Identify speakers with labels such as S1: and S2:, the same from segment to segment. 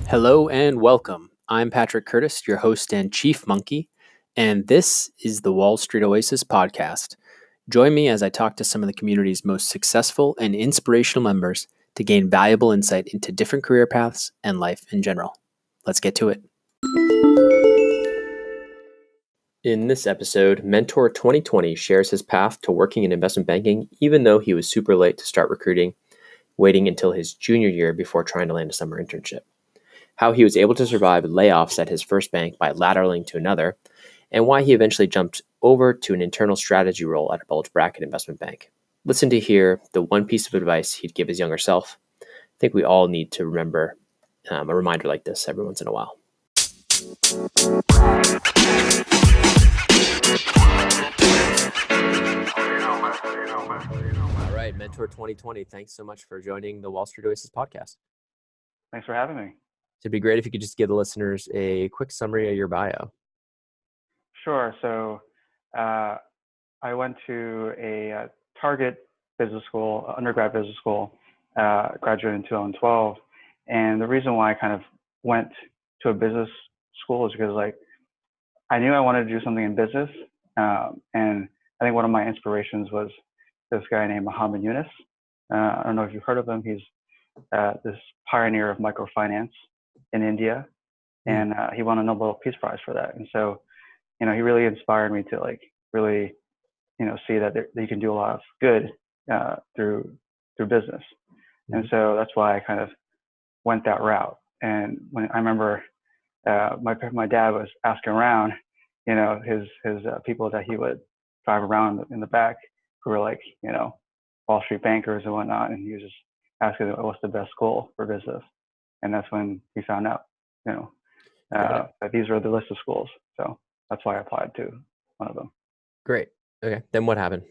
S1: Hello and welcome. I'm Patrick Curtis, your host and chief monkey, and this is the Wall Street Oasis podcast. Join me as I talk to some of the community's most successful and inspirational members to gain valuable insight into different career paths and life in general. Let's get to it. In this episode, Mentor 2020 shares his path to working in investment banking, even though he was super late to start recruiting, waiting until his junior year before trying to land a summer internship. How he was able to survive layoffs at his first bank by lateraling to another, and why he eventually jumped over to an internal strategy role at a bulge bracket investment bank. Listen to hear the one piece of advice he'd give his younger self. I think we all need to remember a reminder like this every once in a while. All right, Mentor 2020, thanks so much for joining the Wall Street Oasis podcast.
S2: Thanks for having me.
S1: It'd be great if you could just give the listeners a quick summary of your bio.
S2: Sure. So I went to a Target business school, undergrad business school, graduated in 2012. And the reason why I kind of went to a business school is because I knew I wanted to do something in business. And I think one of my inspirations was this guy named Muhammad Yunus. I don't know if you've heard of him. He's this pioneer of microfinance in India, and he won a Nobel Peace Prize for that. And so, he really inspired me to really, see that you can do a lot of good through business. And so that's why I kind of went that route. And when I remember my dad was asking around, his people that he would drive around in the back who were Wall Street bankers and whatnot, and he was just asking what's the best school for business. And that's when he found out, that these were the list of schools. So that's why I applied to one of them.
S1: Great. Okay. Then what happened?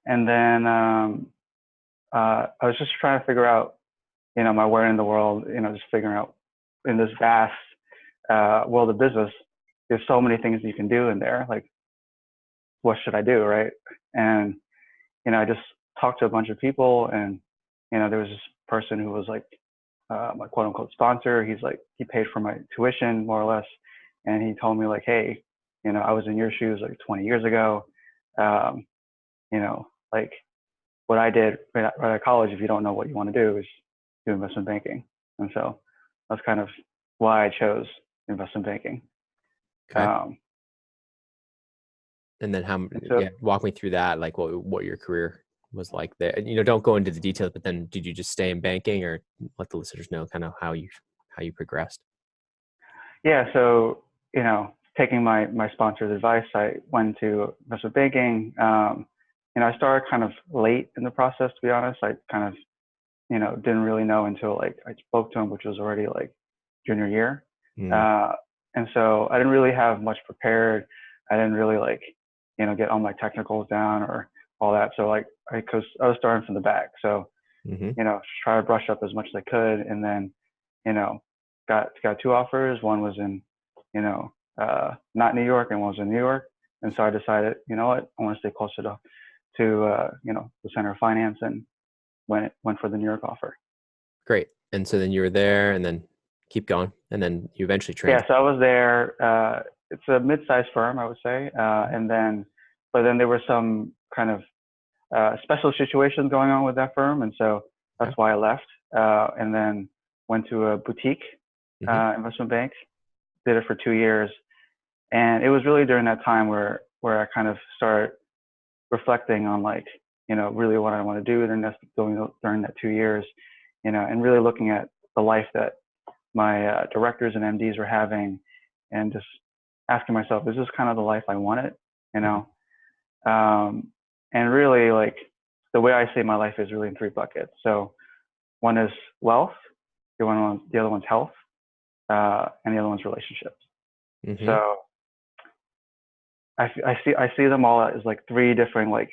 S2: And then I was just trying to figure out, my way in the world, just figuring out in this vast world of business, there's so many things you can do in there. Like, what should I do, right? And, I just talked to a bunch of people, and, there was this person who was my quote unquote sponsor. He paid for my tuition more or less. And he told me hey, I was in your shoes 20 years ago. What I did right out of college, if you don't know what you want to do, is do investment banking. And so that's kind of why I chose investment banking.
S1: Okay. And then walk me through that, what your career was like there. Don't go into the details, but then did you just stay in banking, or let the listeners know kind of how you progressed?
S2: Yeah. So, taking my sponsor's advice, I went to investment banking. I started kind of late in the process, to be honest. I kind of, didn't really know until I spoke to him, which was already junior year. And so I didn't really have much prepared. I didn't really get all my technicals down or all that. So because I was starting from the back. So, try to brush up as much as I could. And then, got two offers. One was in, not New York, and one was in New York. And so I decided, I want to stay closer to the center of finance, and went for the New York offer.
S1: Great. And so then you were there, and then keep going. And then you eventually trained.
S2: Yeah. So I was there. It's a mid-sized firm, I would say. But then there were some kind of special situations going on with that firm. And so that's why I left. And then went to a boutique investment bank, did it for 2 years. And it was really during that time where I kind of started reflecting on really what I want to do during that 2 years, and really looking at the life that my directors and MDs were having, and just asking myself, is this kind of the life I wanted? And really the way I see my life is really in 3 buckets. So one is wealth, the other one's health, and the other one's relationships. So I see them all as 3 different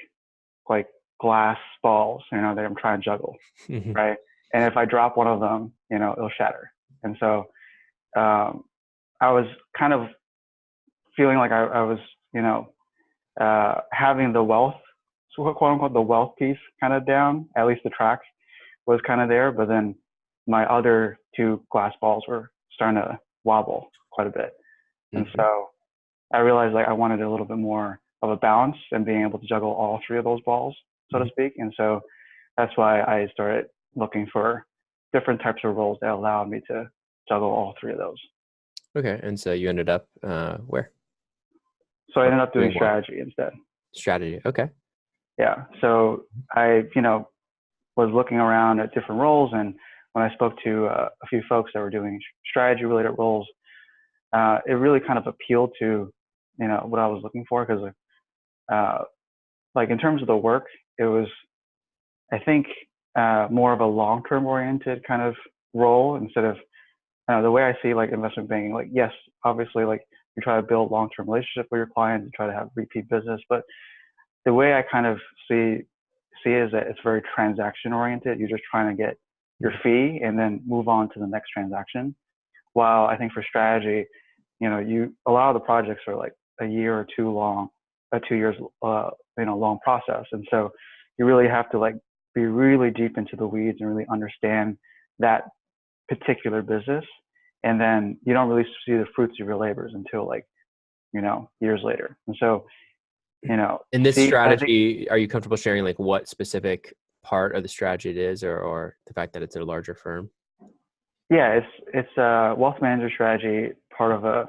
S2: glass balls, that I'm trying to juggle, right? And if I drop one of them, it'll shatter. And so I was kind of feeling like I was, having the wealth quote unquote the wealth piece kind of down. At least the tracks was kind of there, but then my other two glass balls were starting to wobble quite a bit. And
S1: Mm-hmm.
S2: so I realized like I wanted a little bit more of a balance and being able to juggle all three of those balls, so to
S1: Mm-hmm.
S2: speak. And so that's why I started looking for different types of roles that allowed me to juggle all three of those.
S1: Okay. And so you ended up where?
S2: So I
S1: Or
S2: ended up doing
S1: doing what?
S2: strategy instead.
S1: Strategy. Okay.
S2: Yeah. So I, was looking around at different roles, and when I spoke to a few folks that were doing strategy related roles, it really kind of appealed to, what I was looking for because, uh, like in terms of the work, it was, I think, more of a long term oriented kind of role instead of the way I see like investment banking. Like, yes, obviously, like you try to build long term relationship with your clients and try to have repeat business, but the way I kind of see is that it's very transaction oriented. You're just trying to get your fee and then move on to the next transaction. While I think for strategy, a lot of the projects are like a year or two long, 2 years, long process, and so you really have to like be really deep into the weeds and really understand that particular business, and then you don't really see the fruits of your labors until like years later. And so
S1: In this
S2: I think
S1: strategy, are you comfortable sharing like what specific part of the strategy it is, or the fact that it's a larger firm?
S2: yeah, it's a wealth manager strategy, part of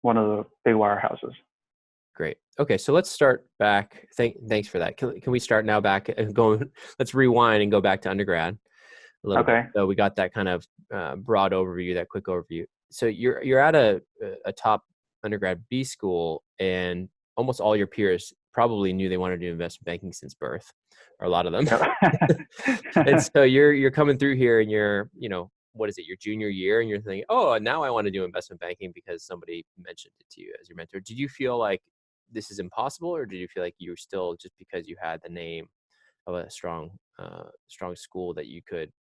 S2: one of the big wirehouses.
S1: Great. Okay, so let's start back. Thanks for that. Can we start now back and go? Let's rewind and go back to undergrad a little bit.
S2: Okay.
S1: So we got that kind of broad overview, that quick overview. So you're at a top undergrad B school, and almost all your peers probably knew they wanted to do investment banking since birth, or a lot of them. And
S2: Yep.
S1: so you're coming through here, and you're what is it, your junior year, and you're thinking, oh, now I want to do investment banking because somebody mentioned it to you as your mentor. Did you feel like this is impossible, or did you feel like you were still, just because you had the name of a strong school, that you could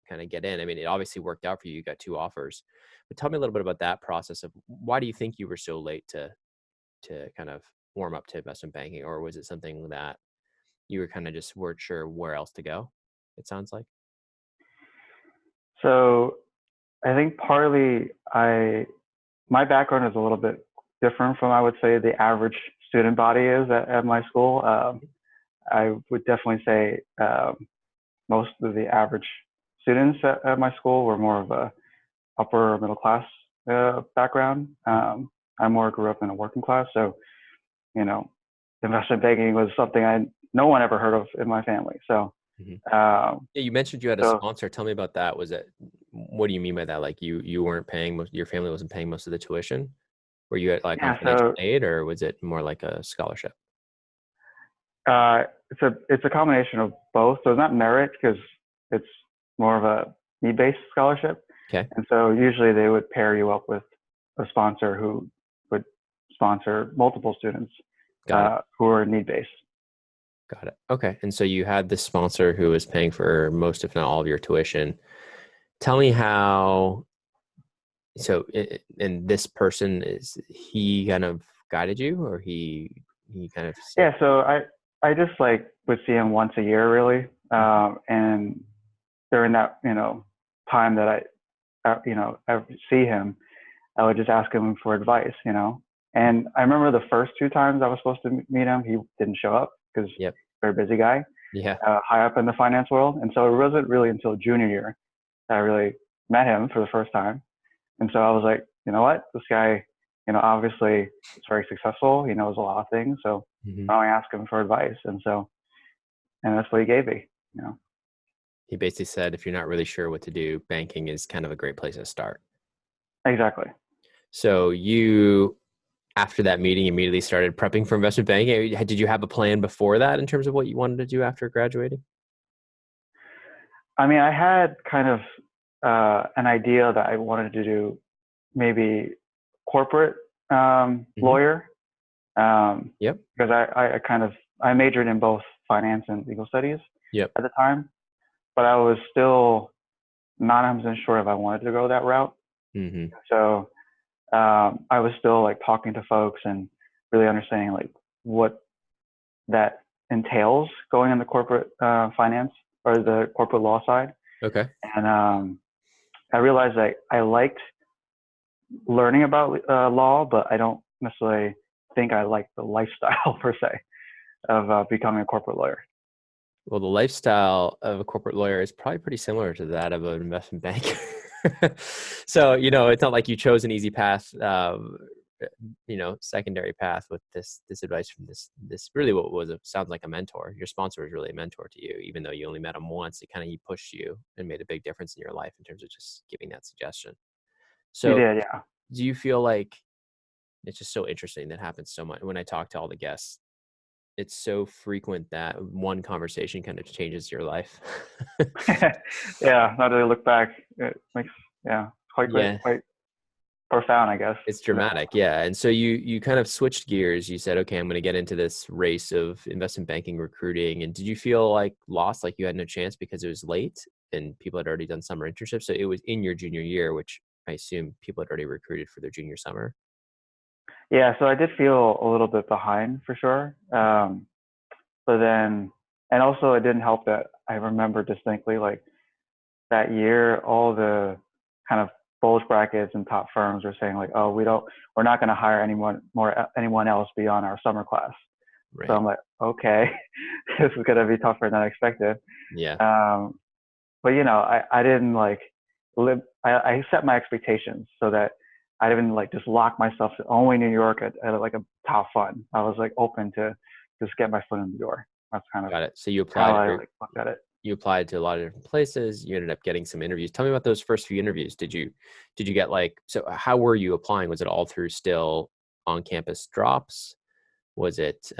S1: kind of get in? I mean, it obviously worked out for you. You got two offers, but tell me a little bit about that process of why do you think you were so late to kind of warm up to investment banking, or was it something that you were kind of just weren't sure where else to go? It sounds like.
S2: So I think partly my background is a little bit different from I would say the average student body is at my school. I would definitely say most of the average students at my school were more of a upper middle class background. I more grew up in a working class, so you know, investment banking was something no one ever heard of in my family. So,
S1: Mhm.
S2: um,
S1: Yeah, you mentioned you had a
S2: so
S1: sponsor. Tell me about that. Was it, what do you mean by that? Like you weren't paying your family wasn't paying most of the tuition? Were you at like on
S2: yeah,
S1: financial aid, or was it more like a scholarship?
S2: it's a combination of both. So it's not merit because it's more of a need-based scholarship,
S1: Okay,
S2: and so usually they would pair you up with a sponsor who would sponsor multiple students
S1: got it.
S2: who are need-based.
S1: Got it. Okay. And so you had this sponsor who was paying for most, if not all, of your tuition. Tell me how, so, and this person, is he kind of guided you, or he kind of said,
S2: Yeah, so I just like would see him once a year really, and during that time that I see him, I would just ask him for advice, And I remember the first two times I was supposed to meet him, he didn't show up because
S1: yep,
S2: very busy guy,
S1: yeah,
S2: high up in the finance world, and so it wasn't really until junior year that I really met him for the first time. And so I was like, you know what, this guy, obviously is very successful. He knows a lot of things, so
S1: hmm,
S2: why don't I ask him for advice? And that's what he gave me.
S1: he basically said, if you're not really sure what to do, banking is kind of a great place to start.
S2: Exactly.
S1: So you, after that meeting, immediately started prepping for investment banking. Did you have a plan before that in terms of what you wanted to do after graduating?
S2: I mean, I had kind of an idea that I wanted to do maybe corporate
S1: Hmm.
S2: lawyer
S1: Yep.
S2: because I majored in both finance and legal studies
S1: Yep.
S2: at the time, but I was still not 100% sure if I wanted to go that route.
S1: Hmm.
S2: So I was still like talking to folks and really understanding like what that entails going on the corporate finance or the corporate law side.
S1: Okay.
S2: And I realized that I liked learning about law, but I don't necessarily think I like the lifestyle per se of becoming a corporate lawyer.
S1: Well, the lifestyle of a corporate lawyer is probably pretty similar to that of an investment banker. So, it's not like you chose an easy path, secondary path with this advice from this really what sounds like a mentor. Your sponsor was really a mentor to you, even though you only met him once. He pushed you and made a big difference in your life in terms of just giving that suggestion.
S2: You
S1: So,
S2: did, yeah.
S1: do you feel like it's just so interesting that happens so much when I talk to all the guests? It's so frequent that one conversation kind of changes your life.
S2: Yeah, now that I look back, it makes, yeah,
S1: Yeah,
S2: quite profound, I guess.
S1: it's dramatic. Yeah. And so you kind of switched gears. You said, okay, I'm going to get into this race of investment banking recruiting. And did you feel like lost, like you had no chance because it was late and people had already done summer internships? So it was in your junior year, which I assume people had already recruited for their junior summer.
S2: Yeah, so I did feel a little bit behind for sure. But then, and also it didn't help that I remember distinctly like that year, all the kind of bulge brackets and top firms were saying like, oh, we're not going to hire anyone else beyond our summer class. So
S1: Right.
S2: I'm like, okay, this is going to be tougher than I expected.
S1: Yeah.
S2: Um, but I didn't like live. I set my expectations so that I didn't like just lock myself to only New York at like a top fund. I was like open to just get my foot in the door. That's kind of
S1: Got it. So you
S2: how
S1: applied
S2: I
S1: for
S2: like looked at it.
S1: you applied to a lot of different places. You ended up getting some interviews. Tell me about those first few interviews. Did you get so how were you applying? Was it all through still on campus drops? Was it,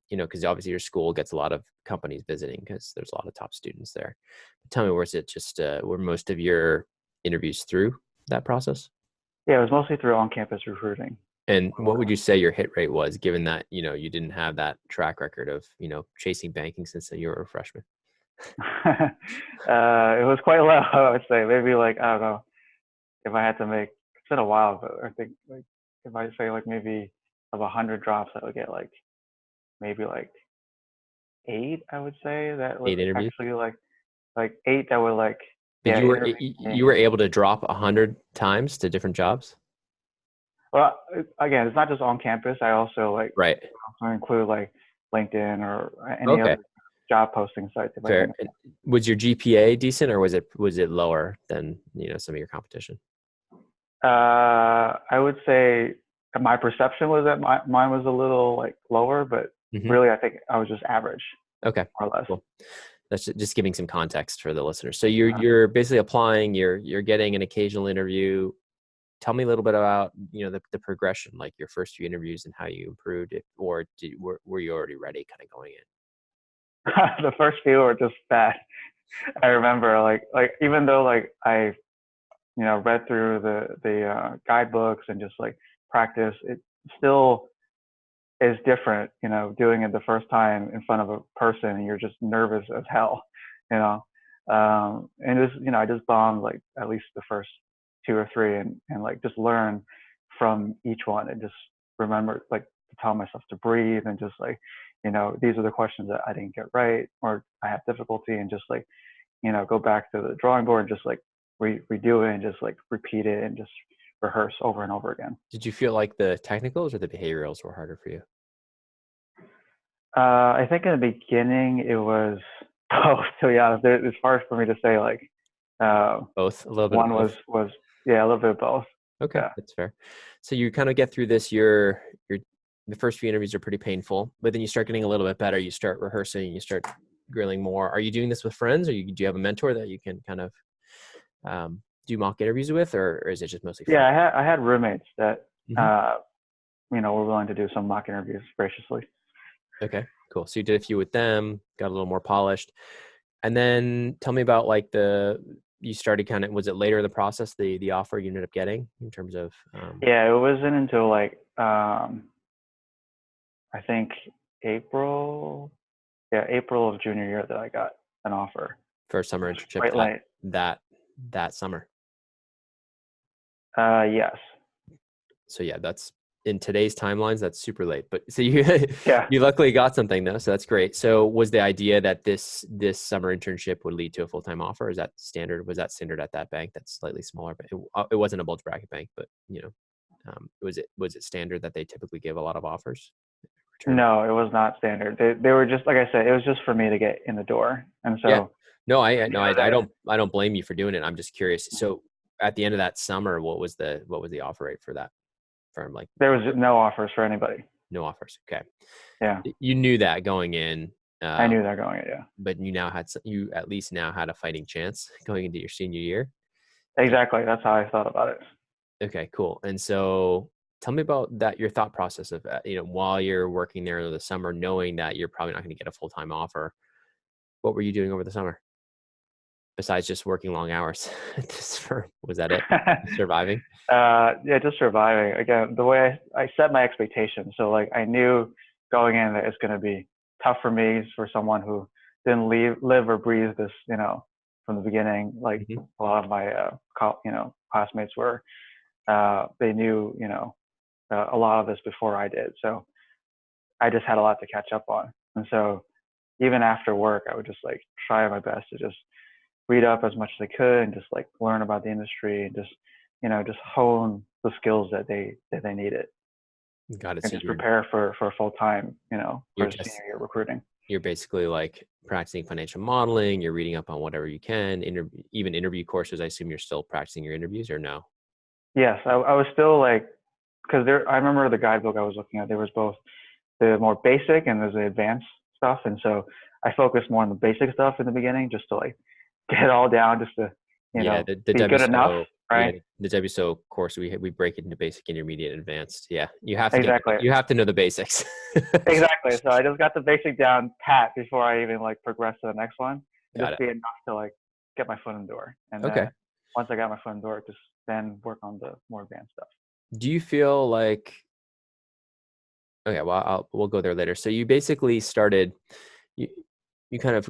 S1: because obviously your school gets a lot of companies visiting because there's a lot of top students there. But tell me, was it just, were most of your interviews through that process?
S2: Yeah, it was mostly through on-campus recruiting.
S1: And what would you say your hit rate was, given that, you didn't have that track record of, chasing banking since you were a freshman?
S2: It was quite low, I would say. Maybe like I don't know if I had to make. It's been a while, but I think like if I say like maybe of 100 drops, I would get like maybe like 8. I would say that would
S1: 8 interviews?
S2: actually like 8 that would like
S1: But
S2: yeah
S1: you were
S2: interview
S1: you
S2: me.
S1: were able to drop 100 times to different jobs?
S2: Well, again, it's not just on campus. I also like
S1: Right.
S2: also include like LinkedIn or any
S1: Okay.
S2: other job posting sites if I
S1: Fair.
S2: think.
S1: And was your GPA decent, or was it lower than some of your competition?
S2: I would say my perception was that mine was a little like lower, but
S1: Hmm.
S2: really I think I was just average,
S1: Okay.
S2: more or less.
S1: Cool. That's just giving some context for the listeners. So you're
S2: Uh,
S1: you're basically applying. You're getting an occasional interview. Tell me a little bit about the progression, like your first few interviews and how you improved it, or were you already ready, kind of going in?
S2: the first few were just bad. I remember like even though like I read through the guidebooks and just like practice, it still is different. Doing it the first time in front of a person and you're just nervous as hell. You know, and just I just bombed like at least the first 2 or 3 and like just learn from each one and just remember like to tell myself to breathe and just like these are the questions that I didn't get right or I have difficulty and just like go back to the drawing board and just like redo it and just like repeat it and just rehearse over and over again.
S1: Did you feel like the technicals or the behaviorals were harder for you?
S2: I think in the beginning it was both. To be honest, it's hard for me to say like uh,
S1: Both, a little bit of
S2: one
S1: both.
S2: was yeah a little bit of both.
S1: Okay,
S2: Yeah.
S1: that's fair. So you kind of get through this. You're the first few interviews are pretty painful, but then you start getting a little bit better. You start rehearsing. You start grilling more. Are you doing this with friends, or do you have a mentor that you can kind of do mock interviews with, or is it just mostly
S2: Yeah,
S1: friends?
S2: I had roommates that
S1: Hmm.
S2: uh, were willing to do some mock interviews graciously.
S1: Okay, cool. So you did a few with them, got a little more polished, and then tell me about you started kind of, was it later in the process, the offer you ended up getting in terms of
S2: Yeah, it wasn't until like I think April, yeah, April of junior year that I got an offer.
S1: for summer
S2: It was
S1: internship
S2: quite late.
S1: that that summer?
S2: Yes.
S1: So yeah, that's in today's timelines, that's super late. But so you
S2: Yeah.
S1: you luckily got something though, so that's great. So was the idea that this summer internship would lead to a full-time offer? Is that standard? Was that standard at that bank that's slightly smaller? But it wasn't a bulge bracket bank, but was it standard that they typically give a lot of offers? Return.
S2: No, it was not standard. They were just, like I said, it was just for me to get in the door. And
S1: Yeah.
S2: so
S1: No, I
S2: knew
S1: no,
S2: that
S1: I don't blame you for doing it. I'm just curious. So at the end of that summer, what was the offer rate for that firm? Like
S2: there was no offers for anybody.
S1: no offers. Okay.
S2: Yeah.
S1: You knew that going in,
S2: I knew that going in. Yeah.
S1: but you at least now had a fighting chance going into your senior year.
S2: Exactly. That's how I thought about it.
S1: Okay, cool. And so tell me about that, your thought process of, while you're working there in the summer, knowing that you're probably not going to get a full-time offer. What were you doing over the summer besides just working long hours at this firm? Was that it? Surviving?
S2: Yeah, just surviving. Again, the way I set my expectations. So like I knew going in that it's going to be tough for me, for someone who didn't live or breathe this, from the beginning. Like
S1: Mhm.
S2: a lot of my, classmates were. They knew, a lot of this before I did. So I just had a lot to catch up on. And so even after work, I would just like try my best to just read up as much as I could and just like learn about the industry and just, just hone the skills that they needed
S1: Got it.
S2: and
S1: So
S2: just prepare for full time,
S1: you're
S2: for
S1: just
S2: senior year recruiting.
S1: you're basically like practicing financial modeling. You're reading up on whatever you can. Even interview courses. I assume you're still practicing your interviews, or no?
S2: Yes, I was still like, because I remember the guidebook I was looking at, there was both the more basic and there's the advanced stuff. And so I focused more on the basic stuff in the beginning just to like get it all down, just to,
S1: Yeah, the
S2: be good enough,
S1: WSO. Yeah,
S2: right?
S1: the WSO course we break it into basic, intermediate, and advanced. Yeah,
S2: Exactly.
S1: you have to know the basics.
S2: Exactly. So I just got the basic down pat before I even like progress to the next one, and
S1: Got
S2: just
S1: it.
S2: be enough to like get my foot in the door. And
S1: Okay.
S2: then once I got my foot in the door, just then work on the more advanced stuff.
S1: Do you feel like okay? Well, we'll go there later. So you basically started. You you kind of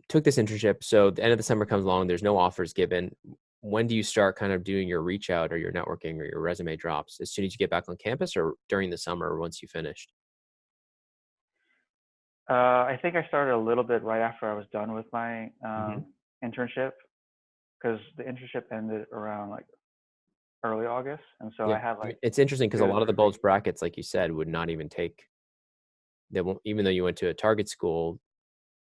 S1: took this internship. So the end of the summer comes along. There's no offers given. When do you start kind of doing your reach out or your networking or your resume drops? As soon as you get back on campus, or during the summer once you finished?
S2: I think I started a little bit right after I was done with my
S1: Hmm.
S2: internship, because the internship ended around like early August, and so
S1: Yeah,
S2: I had
S1: I
S2: like
S1: mean, it's interesting because a
S2: 2 to
S1: lot of the
S2: 3 weeks.
S1: bulge brackets, like you said, would not even take. They won't, even though you went to a target school,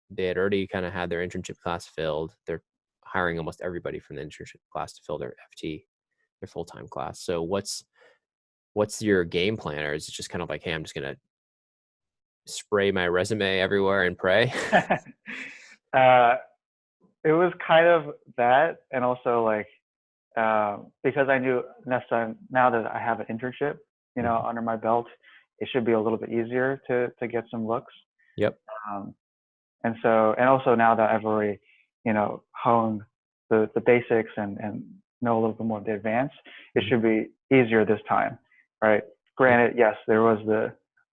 S1: they had already kind of had their internship class filled. They're hiring almost everybody from the internship class to fill their FT, their full time class. So what's your game plan, or is it just kind of like, hey, I'm just gonna spray my resume everywhere and pray?
S2: uh, it was kind of that, and also like because I knew next time, now that I have an internship,
S1: Mhm.
S2: under my belt, it should be a little bit easier to get some looks.
S1: Yep.
S2: Um, and so, and also now that I've already, honed the basics and know a little bit more of the advanced, it
S1: Mhm.
S2: should be easier this time, right?
S1: Yep.
S2: Granted, yes, there was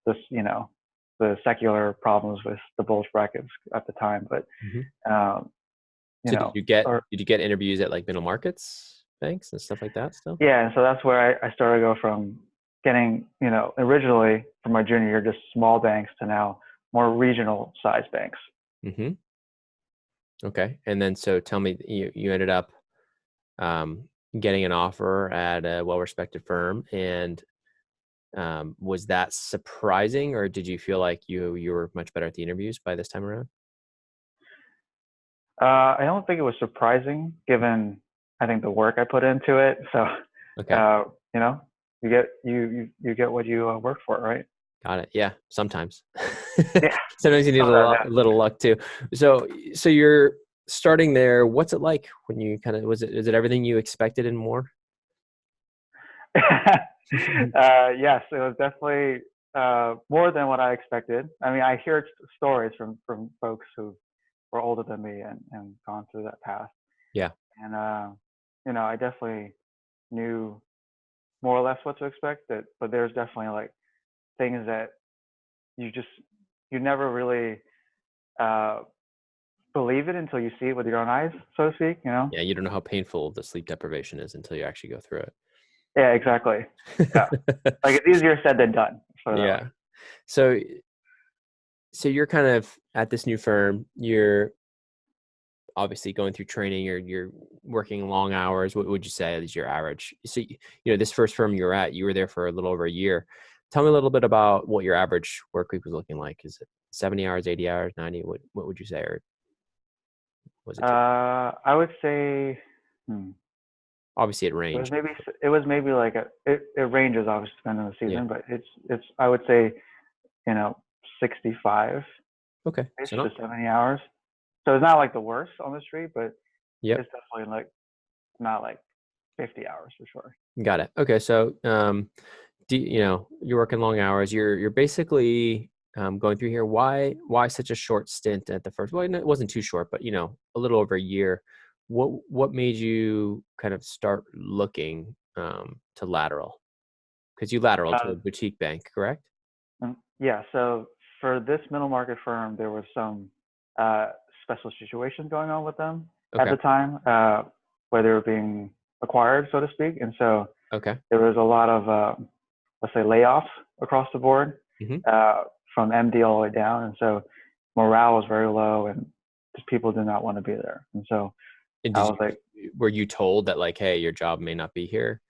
S2: this, the secular problems with the bulge brackets at the time, but
S1: Mhm.
S2: um, you
S1: So
S2: know, or
S1: did you get interviews at like middle markets banks and stuff like that still?
S2: yeah, and so that's where I started to go from getting, originally from my junior year, just small banks to now more regional size banks.
S1: Hmm. Okay. And then so tell me, you ended up um, getting an offer at a well-respected firm, and was that surprising, or did you feel like you were much better at the interviews by this time around?
S2: I don't think it was surprising given I think the work I put into it. So,
S1: Okay.
S2: uh, you know, you get what you work for, right?
S1: Got it. Yeah, sometimes.
S2: Yeah,
S1: Sometimes you need
S2: sometimes,
S1: little luck too. So you're starting there. What's it like when you kind of is it everything you expected and more?
S2: yeah. Yes, it was definitely more than what I expected. I mean, I hear stories from folks who were older than me and gone through that path.
S1: Yeah.
S2: And I definitely knew more or less what to expect. But there's definitely like things that you just you never really uh, believe it until you see it with your own eyes, so to speak.
S1: Yeah, you don't know how painful the sleep deprivation is until you actually go through it.
S2: Yeah, exactly. Yeah. Like it's easier said than done. Put it that way.
S1: Yeah. So so you're kind of at this new firm. You're obviously going through training. You're working long hours. What would you say is your average? So this first firm you were at, you were there for a little over a year. Tell me a little bit about what your average work week was looking like. Is it 70 hours, 80 hours, 90? What would you say, or was it
S2: I would say, hmm,
S1: obviously it
S2: it was
S1: ranged?
S2: maybe it was maybe like it ranges obviously depending on the
S1: Yeah.
S2: season, but it's I would say 65
S1: Okay.
S2: ish
S1: So
S2: to
S1: not.
S2: 70 hours. So it's not like the worst on the street, but
S1: Yep.
S2: it's definitely like not like 50 hours for sure.
S1: Got it. Okay. So you're working long hours. You're basically going through here. Why such a short stint at the first? Well, no, it wasn't too short, but a little over a year. What made you kind of start looking to lateral? Because you lateral to a
S2: Uh,
S1: boutique bank, correct?
S2: yeah. So for this middle market firm, there was some uh, special situations going on with them at
S1: Okay.
S2: the time, where they were being acquired, so to speak, and so
S1: Okay.
S2: there was a lot of let's say layoffs across the board,
S1: Hmm.
S2: uh, from MD all the way down, and so morale was very low, and just people did not want to be there, and so
S1: And
S2: I was like,
S1: were you told that like, hey, your job may not be here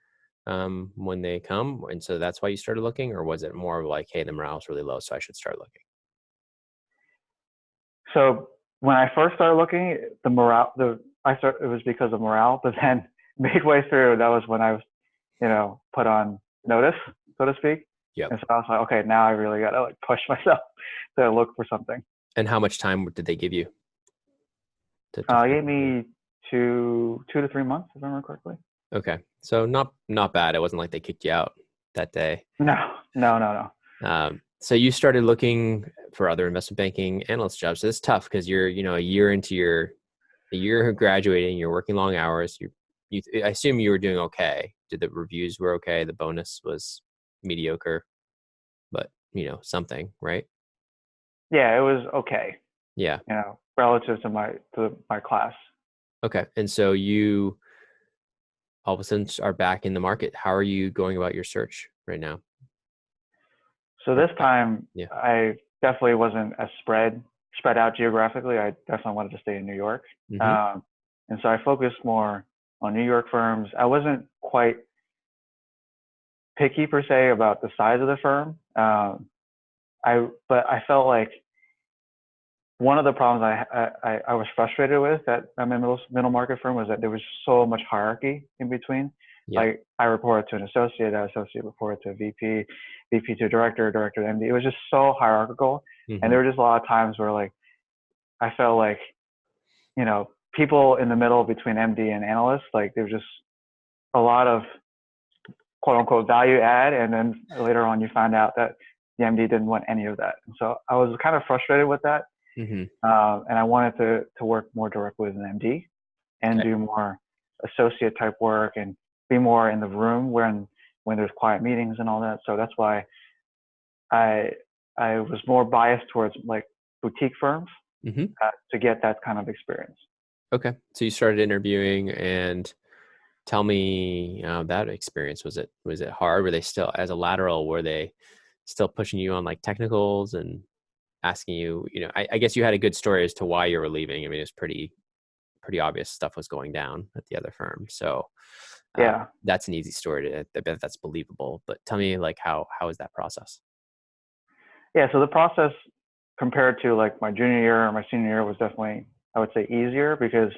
S1: when they come, and so that's why you started looking, or was it more of like, hey, the morale's really low, so I should start looking?
S2: so when I first started looking, it was because of morale, but then midway through, that was when I was put on notice, so to speak.
S1: Yep.
S2: And so I was like, okay, now I really got to like push myself to look for something.
S1: And how much time did they give you to
S2: It
S1: find
S2: gave
S1: something?
S2: me 2 to 3 months, if I remember correctly.
S1: Okay. So not bad. It wasn't like they kicked you out that day.
S2: No, no, no, no.
S1: So you started looking for other investment banking analyst jobs. So it's tough because you're, a year of graduating, you're working long hours. I assume you were doing okay. Did the reviews were okay? The bonus was mediocre, but something, right?
S2: Yeah, it was okay,
S1: Yeah.
S2: relative to my class.
S1: Okay. And so you all of a sudden are back in the market. How are you going about your search right now?
S2: So
S1: Or-
S2: this time,
S1: Yeah.
S2: I definitely wasn't as spread out geographically. I definitely wanted to stay in New York,
S1: Hmm.
S2: um, and so I focused more on New York firms. I wasn't quite picky per se about the size of the firm. But I felt like one of the problems I was frustrated with at my middle market firm was that there was so much hierarchy in between.
S1: Yep.
S2: Like I reported to an associate, that associate reported to a VP, VP to a director, director to MD. It was just so hierarchical, and
S1: Hmm.
S2: there were just a lot of times where like I felt like people in the middle between MD and analyst, like there was just a lot of quote unquote value add, and then later on you find out that the MD didn't want any of that, and so I was kind of frustrated with that.
S1: Hmm.
S2: And I wanted to work more directly with an MD and
S1: Okay.
S2: do more associate type work and be more in the room when there's quiet meetings and all that. So that's why I I was more biased towards like boutique firms,
S1: Hmm.
S2: to get that kind of experience.
S1: Okay. So you started interviewing, and tell me that experience. Was it hard? Were they still, as a lateral, were they still pushing you on like technicals and asking you, I guess you had a good story as to why you were leaving. I mean, it's pretty obvious stuff was going down at the other firm. So
S2: Yeah,
S1: that's an easy story I bet that's believable. But tell me, like, how is that process?
S2: yeah. So the process compared to like my junior year or my senior year was definitely, I would say, easier because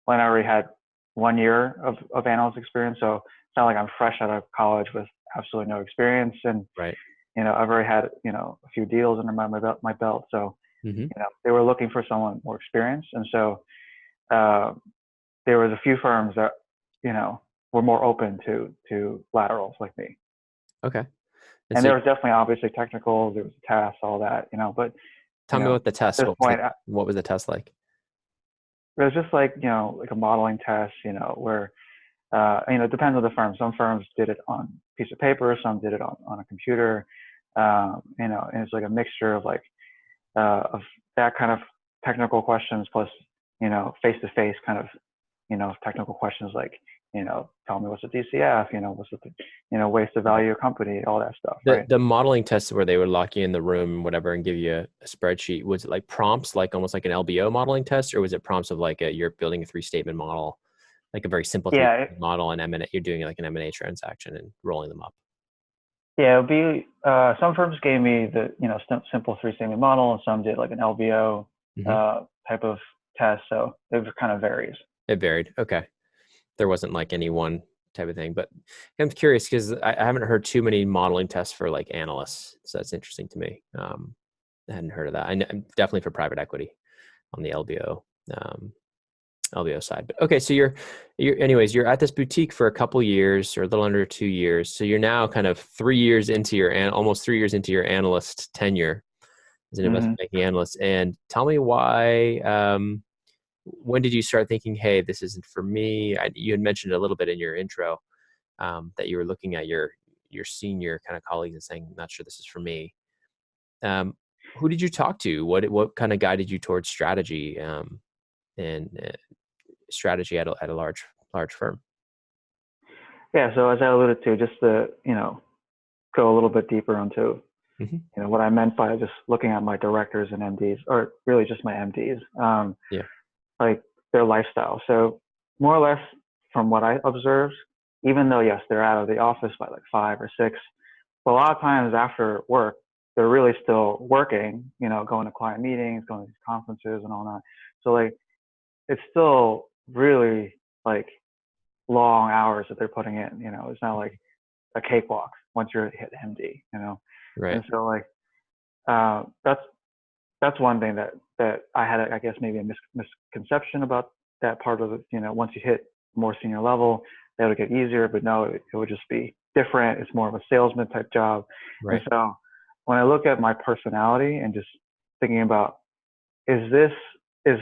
S2: when I already had 1 year of analyst experience. So it's not like I'm fresh out of college with absolutely no experience. And
S1: Right.
S2: I've already had a few deals under my belt. So
S1: Hmm.
S2: they were looking for someone more experienced, and so uh, there was a few firms that you know were more open to laterals like me.
S1: Okay. And
S2: And
S1: so
S2: there was definitely obviously technical, there was tasks, all that, But
S1: tell me what the
S2: at
S1: test.
S2: this point,
S1: What was the test like?
S2: it was just like like a modeling test, where it depends on the firm. Some firms did it on a piece of paper, some did it on a computer. And it's like a mixture of like of that kind of technical questions plus face to face kind of technical questions like tell me what's a DCF, what's the, ways to value a company, all that stuff,
S1: The
S2: right?
S1: the modeling tests where they would lock you in the room and whatever and give you a spreadsheet, was it like prompts, like almost like an LBO modeling test, or was it prompts of like you're building a three-statement model, like a very simple
S2: Yeah,
S1: three-statement model, and M&A, you're doing like an M&A transaction and rolling them up?
S2: yeah, it'll be some firms gave me the simple three-statement model, and some did like an LBO
S1: Hmm.
S2: type of test. So it kind of varies.
S1: It varied. Okay. There wasn't like any one type of thing, but I'm curious because I haven't heard too many modeling tests for like analysts. So that's interesting to me. I hadn't heard of that. Definitely for private equity on the LBO side. But okay, so anyways, you're at this boutique for a couple years or a little under 2 years. So you're now kind of 3 years into almost 3 years into your analyst tenure as an
S2: Hmm.
S1: investment banking analyst. And tell me why, when did you start thinking, hey, this isn't for me? You had mentioned a little bit in your intro, that you were looking at your senior kind of colleagues and saying, not sure this is for me. Um, who did you talk to? What kind of guided you towards strategy, and strategy at a large firm?
S2: Yeah. So as I alluded to, just to go a little bit deeper into
S1: Hmm.
S2: what I meant by just looking at my directors and MDs, or really just my MDs,
S1: Yeah.
S2: like their lifestyle. So more or less from what I observed, even though yes, they're out of the office by like 5 or 6, but a lot of times after work, they're really still working, going to client meetings, going to these conferences and all that. So like it's still really like long hours that they're putting in, it's not like a cakewalk once you're hit MD.
S1: Right.
S2: And so like that's one thing that I had, I guess, maybe a misconception about that part of it. Once you hit more senior level, that would get easier, but no, it would just be different. It's more of a salesman type job. And
S1: Right.
S2: so when I look at my personality and just thinking about, is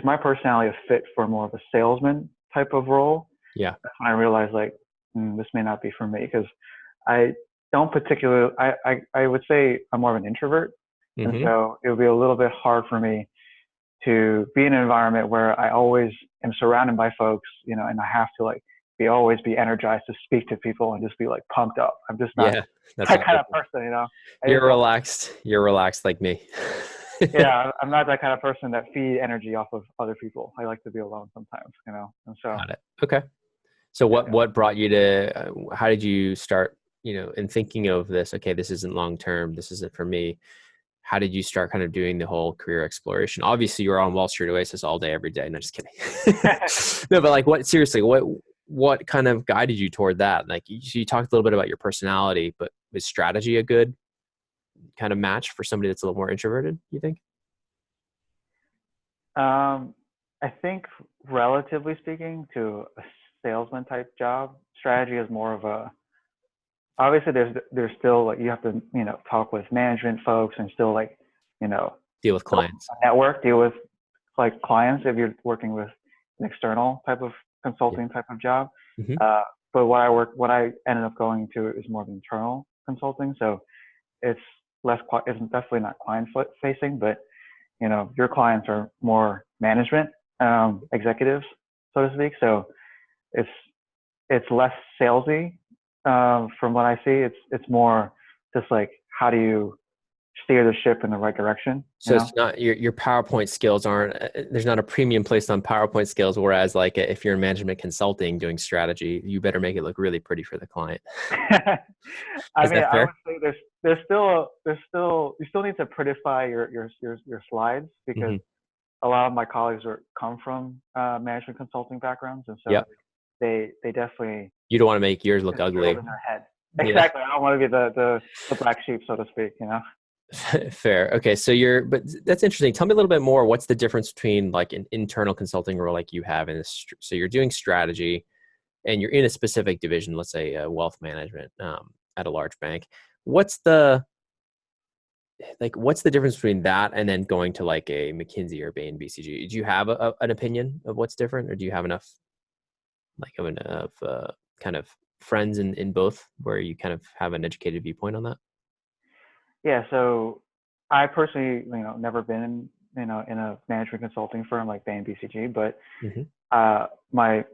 S2: my personality a fit for more of a salesman type of role?
S1: Yeah.
S2: That's when I realized like, this may not be for me, because I don't particularly, I would say I'm more of an introvert. And
S1: Hmm.
S2: so it would be a little bit hard for me to be in an environment where I always am surrounded by folks, and I have to like always be energized to speak to people and just be like pumped up. I'm just not
S1: Yeah. That's
S2: that
S1: what
S2: kind of person. I
S1: you're
S2: just don't,
S1: relaxed. You're relaxed like me.
S2: yeah, I'm not that kind of person that feed energy off of other people. I like to be alone sometimes. And so,
S1: Got it. Okay. So what
S2: yeah.
S1: what brought you to? How did you start? In thinking of this. Okay, this isn't long term. This isn't for me. How did you start kind of doing the whole career exploration? Obviously, you were on Wall Street Oasis all day, every day. No, just kidding. No, but like, what? Seriously, what kind of guided you toward that? Like, you talked a little bit about your personality, but is strategy a good kind of match for somebody that's a little more introverted? You think?
S2: I think relatively speaking to a salesman type job, strategy is more of a, obviously there's still like you have to talk with management folks and still like you know
S1: Deal with
S2: build
S1: clients.
S2: a network, deal with like clients if you're working with an external type of
S1: Yeah.
S2: consulting type of job.
S1: Hmm.
S2: uh, but what I ended up going to is more of internal consulting, so it's it's definitely not client facing, but your clients are more management executives, so to speak. So it's less salesy. From what I see, it's more just like how do you steer the ship in the right direction.
S1: So it's not your PowerPoint skills aren't. There's not a premium placed on PowerPoint skills. Whereas, like, if you're in management consulting doing strategy, you better make it look really pretty for the client.
S2: I
S1: Is
S2: mean,
S1: that
S2: I
S1: fair?
S2: would say there's still you still need to prettify your slides, because
S1: Hmm.
S2: a lot of my colleagues come from management consulting backgrounds, and so
S1: Yep.
S2: they definitely
S1: You don't want to make yours look
S2: it's drilled
S1: ugly.
S2: in their head.
S1: Yeah.
S2: Exactly. I don't want to be the black sheep, so to speak.
S1: Fair. Okay. But that's interesting. Tell me a little bit more. What's the difference between like an internal consulting role like you have in this? So you're doing strategy and you're in a specific division, let's say wealth management, at a large bank. What's the what's the difference between that and then going to like a McKinsey or Bain BCG? Do you have an opinion of what's different, or do you have enough kind of friends in both where you kind of have an educated viewpoint on that?
S2: Yeah. So I personally, never been in a management consulting firm like Bain BCG, but
S1: Hmm.
S2: my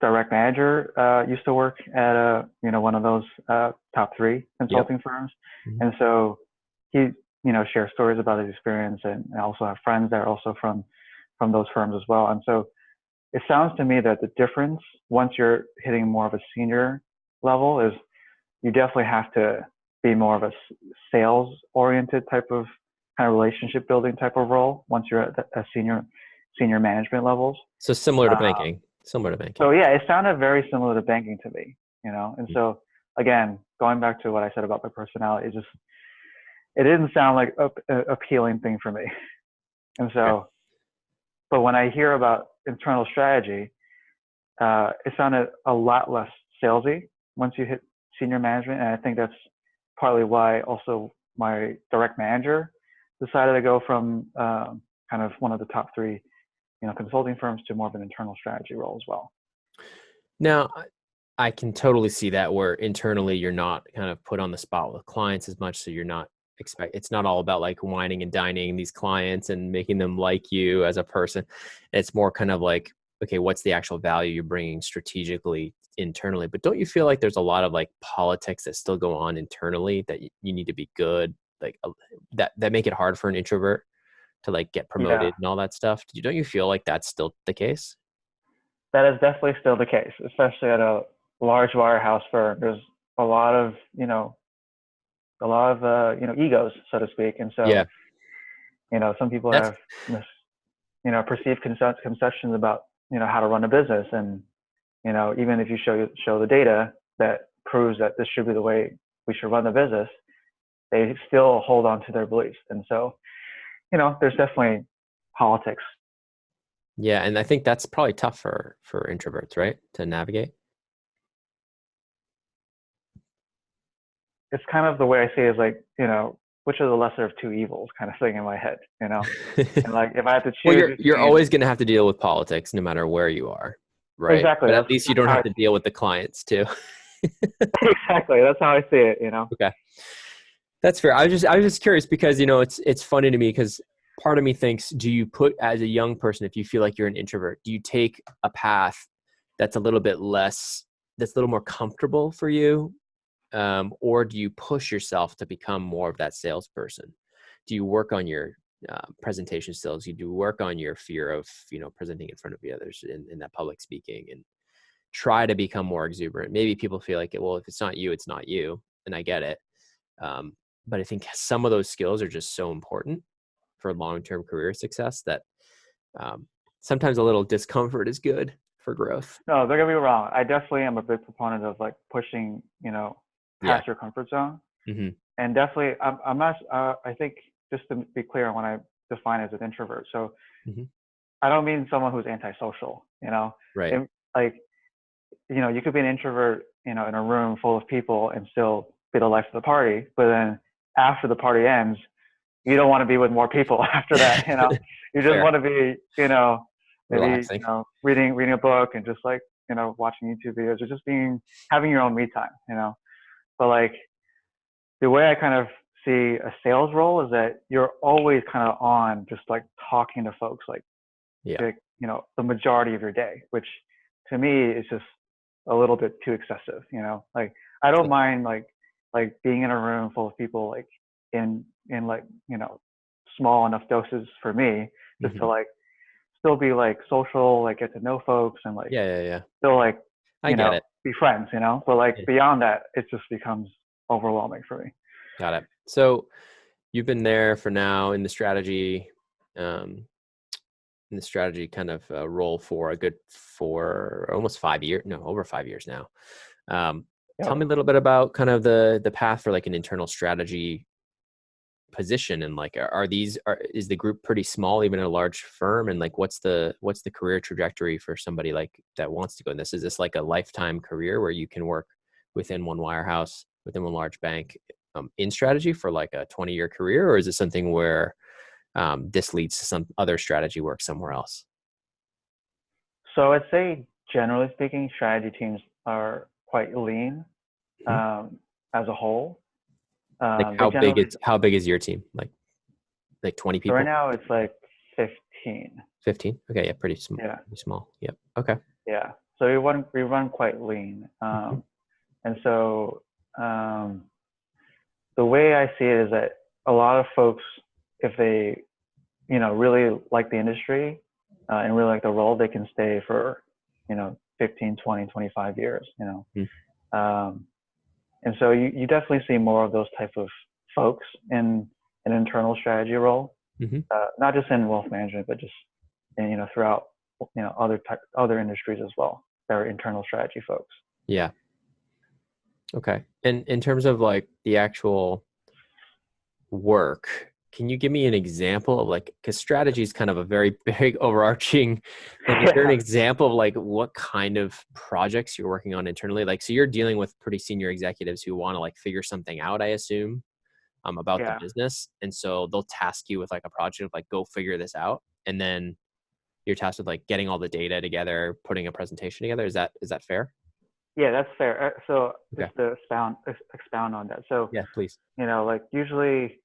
S2: direct manager used to work at one of those top three
S1: Yep.
S2: consulting firms,
S1: Mhm.
S2: and so he shares stories about his experience, and I also have friends that are also from those firms as well. And so it sounds to me that the difference once you're hitting more of a senior level is you definitely have to be more of a sales oriented type of kind of relationship building type of role once you're at a senior management levels.
S1: So similar to
S2: Uh,
S1: banking. Similar to banking.
S2: so yeah, it sounded very similar to banking to me, And
S1: Mm.
S2: so again, going back to what I said about my personality, it didn't sound like a appealing thing for me. And
S1: Okay.
S2: so, but when I hear about internal strategy, it sounded a lot less salesy once you hit senior management, and I think that's partly why also my direct manager decided to go from kind of one of the top three, consulting firms to more of an internal strategy role as well.
S1: Now, I can totally see that where internally you're not kind of put on the spot with clients as much, so you're not it's not all about like whining and dining these clients and making them like you as a person. It's more kind of like, okay, what's the actual value you're bringing strategically internally? But don't you feel like there's a lot of like politics that still go on internally that you need to be good, like that make it hard for an introvert to like get
S2: Yeah,
S1: promoted and all that stuff? Don't you feel like that's still the case?
S2: that is definitely still the case, especially at a large wirehouse firm. There's a lot of egos, so to speak, and
S1: Yeah,
S2: so some people
S1: that's
S2: have perceived conceptions about how to run a business, and even if you show the data that proves that this should be the way we should run the business, they still hold on to their beliefs. And so there's definitely politics.
S1: yeah, and I think that's probably tough for introverts, right? To navigate.
S2: It's kind of the way I see it is like which are the lesser of two evils kind of thing in my head, and like if I have to
S1: Well,
S2: choose
S1: you're
S2: between.
S1: always going to have to deal with politics no matter where you are, right?
S2: Exactly,
S1: But at
S2: that's
S1: least you
S2: that's
S1: don't
S2: how
S1: have to deal with the clients too.
S2: exactly, that's how I see it.
S1: Okay. That's fair. I was just curious because it's funny to me because part of me thinks, do you put as a young person, if you feel like you're an introvert, do you take a path that's a little bit less, that's a little more comfortable for you, or do you push yourself to become more of that salesperson? Do you work on your presentation skills? You do work on your fear of presenting in front of the others in that public speaking, and try to become more exuberant. Maybe people feel like, well, if it's not you, it's not you, and I get it. Um, but I think some of those skills are just so important for long-term career success that um, sometimes a little discomfort is good for growth.
S2: No, don't get me wrong, I definitely am a big proponent of like pushing
S1: Yeah.
S2: past your comfort zone.
S1: Hmm.
S2: And definitely I'm not I think just to be clear on what I define as an introvert, so
S1: Hmm.
S2: I don't mean someone who's antisocial.
S1: Right.
S2: And like you could be an introvert in a room full of people and still be the life of the party, but then after the party ends you don't want to be with more people after that. You just
S1: Fair.
S2: want to be maybe
S1: Relaxing.
S2: reading a book and just like watching YouTube videos, or just having your own me time. But like the way I kind of see a sales role is that you're always kind of on just like talking to folks
S1: Yeah.
S2: like the majority of your day, which to me is just a little bit too excessive. Like I don't mind like being in a room full of people like in like small enough doses for me just to
S1: Hmm.
S2: like still be like social, like get to know folks and like
S1: Yeah. Yeah. Yeah.
S2: still like
S1: I get it.
S2: be friends. But like
S1: Yeah.
S2: beyond that it just becomes overwhelming for me.
S1: Got it. So you've been there for now um, in the strategy kind of role for a good for almost 5 years, no, over 5 years now. Tell
S2: Yep.
S1: me a little bit about kind of the path for like an internal strategy position, and like is the group pretty small even in a large firm, and like what's the career trajectory for somebody like that wants to go in this? Is this like a lifetime career where you can work within one wirehouse, within one large bank, in strategy for like a 20-year career, or is it something where this leads to some other strategy work somewhere else?
S2: So I'd say generally speaking strategy teams are quite lean,
S1: Mhm.
S2: um, as a whole.
S1: Like
S2: They generally
S1: how big is your team? Like 20
S2: So right
S1: people?
S2: now it's like 15.
S1: 15? Okay, yeah,
S2: Yeah.
S1: pretty small. Yep. Okay.
S2: Yeah. So we run quite lean.
S1: Mhm.
S2: And so um, the way I see it is that a lot of folks, if they, really like the industry and really like the role, they can stay for, 15, 20, 25 years.
S1: Mhm.
S2: Um, and so you definitely see more of those type of folks in an internal strategy role,
S1: Mhm.
S2: not just in wealth management, but just throughout other industries as well. There are internal strategy folks.
S1: Yeah. Okay. And in terms of like the actual work, can you give me an example of like, because strategy is kind of a very big overarching, like, is there an
S2: Yeah,
S1: example of like what kind of projects you're working on internally? Like, so you're dealing with pretty senior executives who want to like figure something out, I assume, about the
S2: yeah,
S1: business. And so they'll task you with like a project of like, go figure this out. And then you're tasked with like getting all the data together, putting a presentation together. Is that fair?
S2: yeah. That's fair. So
S1: Okay.
S2: just to expound on that. So
S1: Yeah, please.
S2: like usually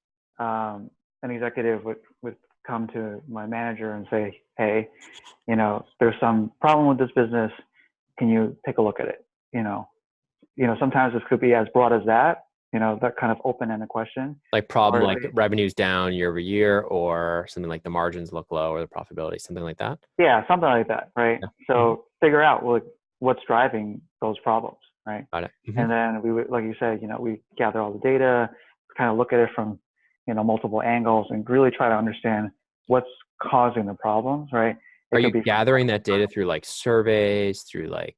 S2: an executive would come to my manager and say, hey, there's some problem with this business. Can you take a look at it? Sometimes this could be as broad as that. That kind of open-ended question,
S1: Like problem
S2: or
S1: like revenue's down year over year, or something like the margins look low or the profitability, something like that.
S2: yeah, something like that, right?
S1: Yeah. Hmm.
S2: So figure out what's driving those problems, right?
S1: Got it. Hmm.
S2: And then we would, like you said, we gather all the data, kind of look at it from multiple angles, and really try to understand what's causing the problems, right?
S1: Are
S2: It
S1: you
S2: could be from
S1: gathering that data through like surveys, through like,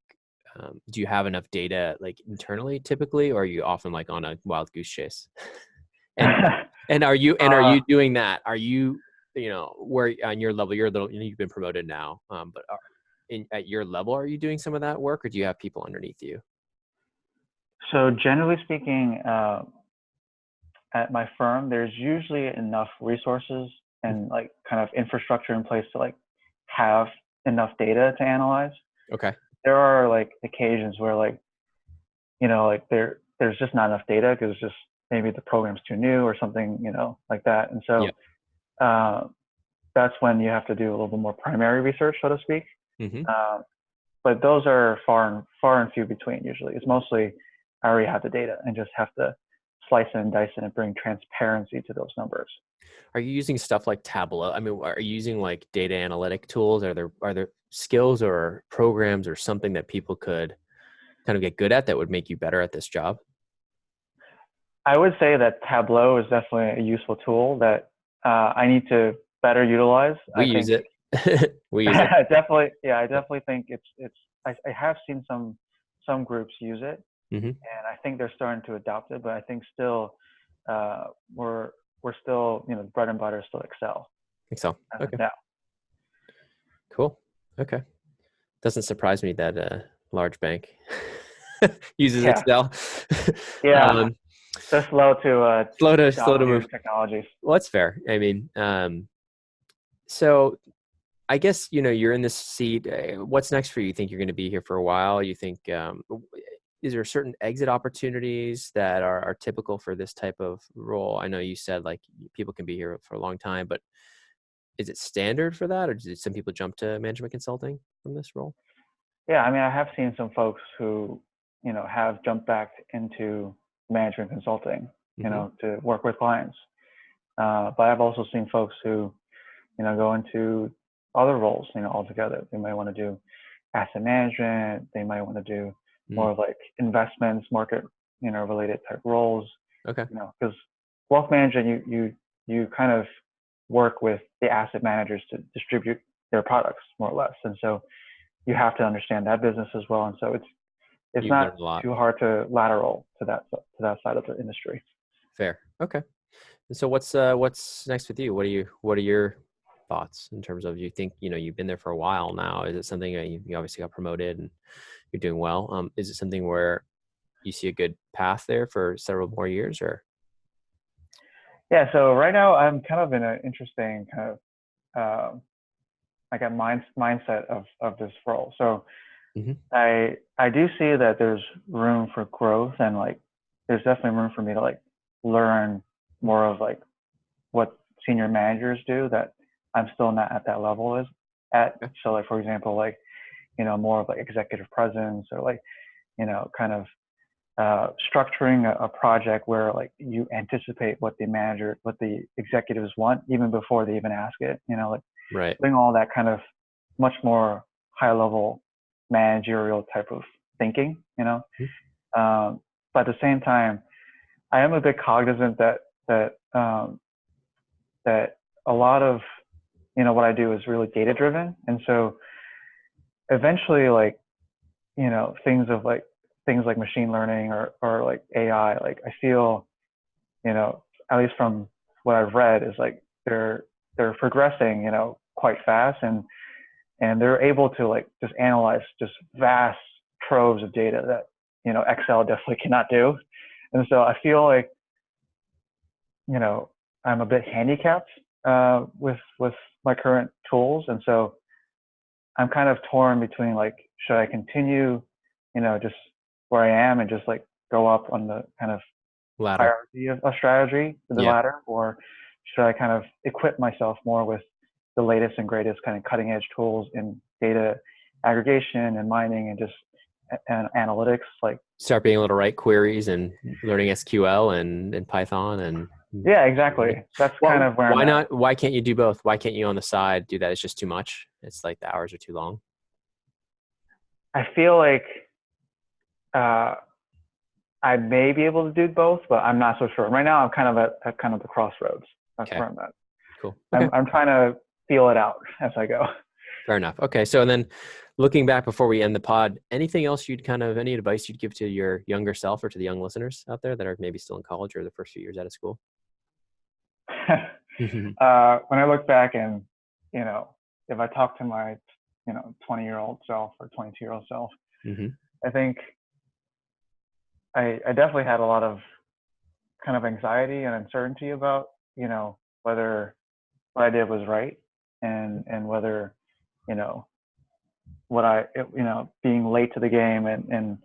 S1: do you have enough data like internally typically, or are you often like on a wild goose chase? And and are you
S2: uh,
S1: doing that? Are you, where on your level, you're a little, you've been promoted now, but at your level, are you doing some of that work, or do you have people underneath you?
S2: so generally speaking, at my firm, there's usually enough resources and like kind of infrastructure in place to like have enough data to analyze.
S1: Okay.
S2: There are like occasions where like there's just not enough data because it's just maybe the program's too new or something, like that. And
S1: Yeah.
S2: so uh, that's when you have to do a little bit more primary research, so to speak.
S1: Hmm.
S2: Uh, but those are far and few between usually. It's mostly I already have the data and just have to slice it and dice it and bring transparency to those numbers.
S1: Are you using stuff like Tableau? I mean, are you using like data analytic tools? Are there skills or programs or something that people could kind of get good at that would make you better at this job?
S2: I would say that Tableau is definitely a useful tool that I need to better utilize.
S1: We
S2: I
S1: use
S2: think
S1: it. We use it.
S2: definitely, yeah, I
S1: Yeah.
S2: definitely think it's. I have seen some groups use it,
S1: Hmm.
S2: and I think they're starting to adopt it. But I think still, uh, we're still bread and butter is still Excel
S1: Think so.
S2: as of
S1: Okay.
S2: now.
S1: Cool. Okay. Doesn't surprise me that a large bank uses
S2: Yeah,
S1: Excel.
S2: yeah,
S1: um,
S2: they're slow to
S1: slow to
S2: adopt new
S1: move.
S2: technologies.
S1: Well, that's fair. I mean, so I guess, you're in this seat. What's next for you? You think you're going to be here for a while? You think, is there certain exit opportunities that are typical for this type of role? I know you said like people can be here for a long time, but is it standard for that, or did some people jump to management consulting from this role?
S2: Yeah, I mean, I have seen some folks who, have jumped back into management consulting,
S1: Hmm.
S2: to work with clients. But I've also seen folks who, go into other roles, altogether. They might want to do asset management. They might want to do
S1: Mm.
S2: more of like investments, market, related type roles,
S1: Okay.
S2: because wealth management, you kind of work with the asset managers to distribute their products more or less. And so you have to understand that business as well. And so it's
S1: You've
S2: not
S1: learned a lot.
S2: too hard to lateral to that side of the industry.
S1: Fair. Okay. And so what's next with you? What are your thoughts in terms of, you think, you've been there for a while now? Is it something that you obviously got promoted and you're doing well? Is it something where you see a good path there for several more years, or?
S2: Yeah. So right now I'm kind of in an interesting kind of like a mindset of this role. So
S1: Hmm.
S2: I do see that there's room for growth and like there's definitely room for me to like learn more of like what senior managers do that I'm still not at that level is at.
S1: Okay.
S2: So like for example, like more of like executive presence, or like, kind of structuring a project where like you anticipate what the executives want even before they even ask it, like
S1: Right.
S2: doing all that kind of much more high level managerial type of thinking, but at the same time, I am a bit cognizant that a lot of what I do is really data driven, and so eventually, like things like machine learning or like AI, like I feel at least from what I've read is like they're progressing quite fast, and they're able to like just analyze just vast troves of data that Excel definitely cannot do. And so I feel like I'm a bit handicapped with my current tools, and so I'm kind of torn between like, should I continue just where I am and just like go up on the kind of
S1: Ladder.
S2: hierarchy of strategy, the
S1: Yeah.
S2: ladder, or should I kind of equip myself more with the latest and greatest kind of cutting edge tools in data aggregation and mining and just and analytics, like
S1: Start being able to write queries and learning SQL and Python and
S2: yeah, exactly. That's kind of where
S1: why
S2: I'm at.
S1: not? Why can't you do both? Why can't you on the side do that? It's just too much. It's like the hours are too long.
S2: I feel like I may be able to do both, but I'm not so sure. Right now, I'm kind of at kind of the crossroads. That's where I'm at.
S1: Cool. Okay.
S2: I'm trying to feel it out as I go.
S1: Fair enough. Okay. So, and then looking back before we end the pod, anything else any advice you'd give to your younger self or to the young listeners out there that are maybe still in college or the first few years out of school?
S2: When I look back and, if I talk to my, 20-year-old self or 22-year-old self, I think I definitely had a lot of kind of anxiety and uncertainty about, whether what I did was right, and whether, being late to the game, and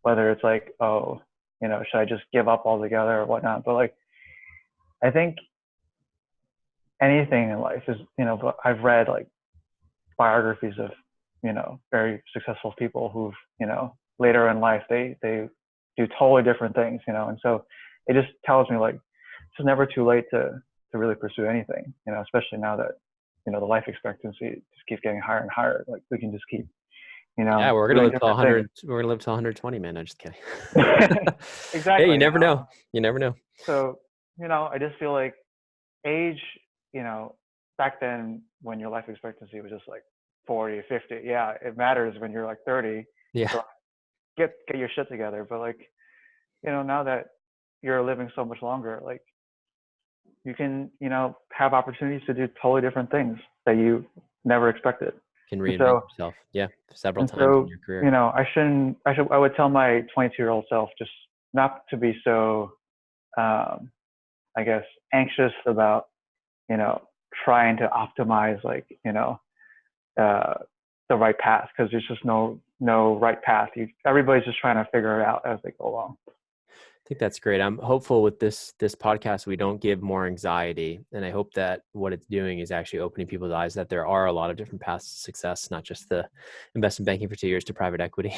S2: whether it's like, oh, should I just give up altogether or whatnot. But like, I think anything in life is, but I've read like biographies of, very successful people who've, later in life, they do totally different things, and so it just tells me like, it's never too late to really pursue anything, especially now that, the life expectancy just keeps getting higher and higher. Like we can just keep,
S1: Yeah, we're gonna
S2: doing
S1: live till
S2: different
S1: 100.
S2: things.
S1: We're gonna live till 120, man. I'm just kidding. Hey,
S2: Exactly.
S1: you never know. You never know.
S2: So, I just feel like age, back then when your life expectancy was just like 40, 50, yeah, it matters when you're like 30.
S1: Yeah.
S2: So get your shit together. But like, now that you're living so much longer, like you can, have opportunities to do totally different things that you never expected.
S1: Can
S2: And
S1: reinvent
S2: so,
S1: yourself. Yeah. Several times in your career.
S2: I would tell my 22-year-old self just not to be so, I guess, anxious about, trying to optimize like, the right path, because there's just no right path. Everybody's just trying to figure it out as they go along.
S1: I think that's great. I'm hopeful with this podcast, we don't give more anxiety. And I hope that what it's doing is actually opening people's eyes that there are a lot of different paths to success, not just the investment banking for 2 years to private equity.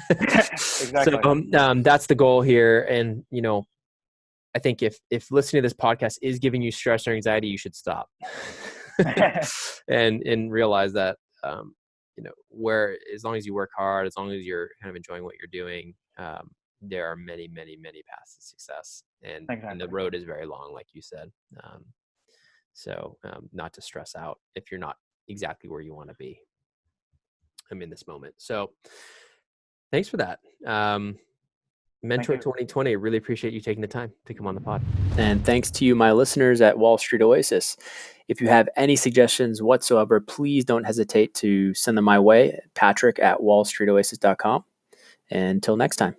S2: Exactly.
S1: So that's the goal here. And, I think if listening to this podcast is giving you stress or anxiety, you should stop and realize that, where, as long as you work hard, as long as you're kind of enjoying what you're doing, there are many, many, many paths to success, and the road is very long, like you said. So not to stress out if you're not exactly where you want to be. I'm in this moment. So thanks for that. Mentor 2020, really appreciate you taking the time to come on the pod. And thanks to you, my listeners at Wall Street Oasis. If you have any suggestions whatsoever, please don't hesitate to send them my way, Patrick at wallstreetoasis.com. And until next time.